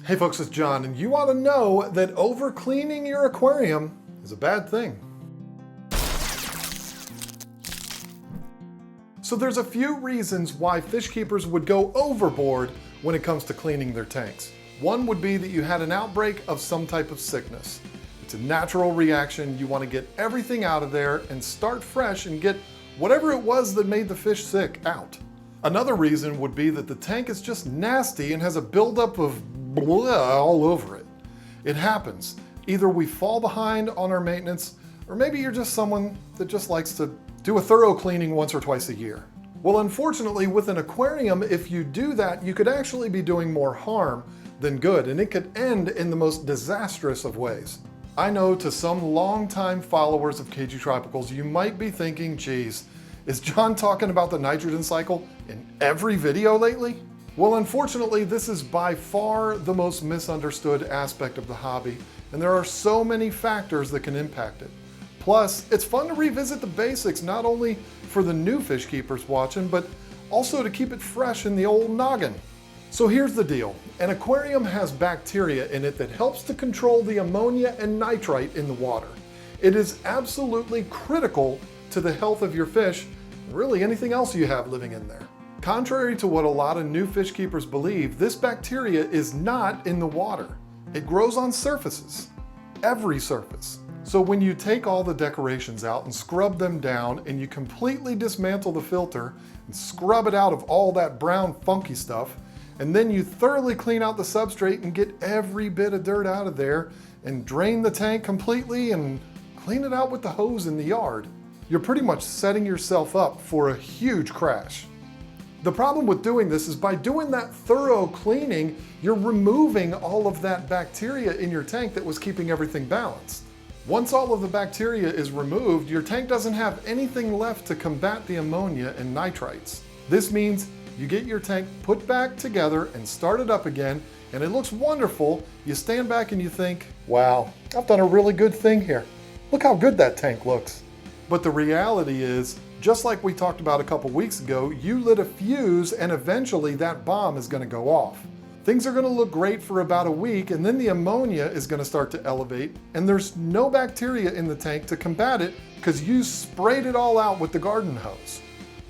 Hey folks, it's John, and you ought to know that over-cleaning your aquarium is a bad thing. So there's a few reasons why fish keepers would go overboard when it comes to cleaning their tanks. One would be that you had an outbreak of some type of sickness. It's a natural reaction. You want to get everything out of there and start fresh and get whatever it was that made the fish sick out. Another reason would be that the tank is just nasty and has a buildup of blah all over it. It happens. Either we fall behind on our maintenance, or maybe you're just someone that just likes to do a thorough cleaning once or twice a year. Well, unfortunately, with an aquarium, if you do that, you could actually be doing more harm than good, and it could end in the most disastrous of ways. I know to some longtime followers of KG Tropicals, you might be thinking, geez, is John talking about the nitrogen cycle in every video lately? Well, unfortunately, this is by far the most misunderstood aspect of the hobby, and there are so many factors that can impact it. Plus, it's fun to revisit the basics, not only for the new fish keepers watching, but also to keep it fresh in the old noggin. So here's the deal. An aquarium has bacteria in it that helps to control the ammonia and nitrite in the water. It is absolutely critical to the health of your fish, and really anything else you have living in there. Contrary to what a lot of new fish keepers believe, this bacteria is not in the water. It grows on surfaces, every surface. So when you take all the decorations out and scrub them down and you completely dismantle the filter and scrub it out of all that brown funky stuff, and then you thoroughly clean out the substrate and get every bit of dirt out of there and drain the tank completely and clean it out with the hose in the yard, you're pretty much setting yourself up for a huge crash. The problem with doing this is by doing that thorough cleaning, you're removing all of that bacteria in your tank that was keeping everything balanced. Once all of the bacteria is removed, your tank doesn't have anything left to combat the ammonia and nitrites. This means you get your tank put back together and started up again, and it looks wonderful. You stand back and you think, wow, I've done a really good thing here. Look how good that tank looks. But the reality is, just like we talked about a couple weeks ago, you lit a fuse and eventually that bomb is going to go off. Things are going to look great for about a week, and then the ammonia is going to start to elevate, and there's no bacteria in the tank to combat it because you sprayed it all out with the garden hose.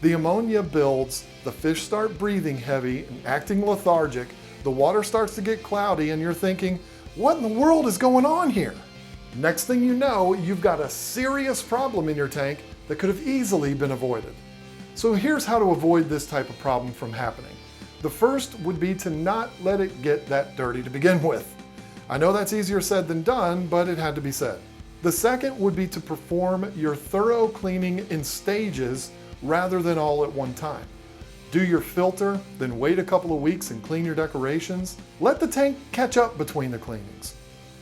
The ammonia builds, the fish start breathing heavy and acting lethargic, the water starts to get cloudy, and you're thinking, what in the world is going on here? Next thing you know, you've got a serious problem in your tank that could have easily been avoided. So here's how to avoid this type of problem from happening. The first would be to not let it get that dirty to begin with. I know that's easier said than done, but it had to be said. The second would be to perform your thorough cleaning in stages rather than all at one time. Do your filter, then wait a couple of weeks and clean your decorations. Let the tank catch up between the cleanings.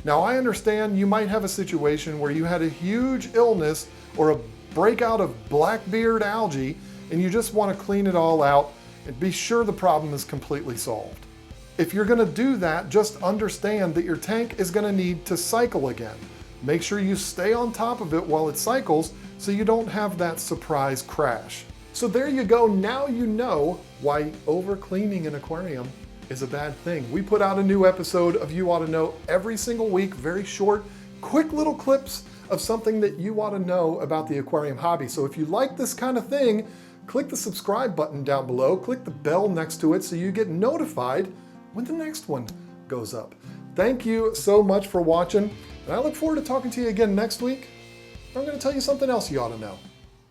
Now I understand you might have a situation where you had a huge illness or a breakout of blackbeard algae and you just want to clean it all out and be sure the problem is completely solved. If you're going to do that, just understand that your tank is going to need to cycle again. Make sure you stay on top of it while it cycles so you don't have that surprise crash. So there you go, now you know why over-cleaning an aquarium is a bad thing. We put out a new episode of You Ought to Know every single week, very short, quick little clips of something that you ought to know about the aquarium hobby. So if you like this kind of thing, click the subscribe button down below, click the bell next to it so you get notified when the next one goes up. Thank you so much for watching, and I look forward to talking to you again next week. I'm going to tell you something else you ought to know.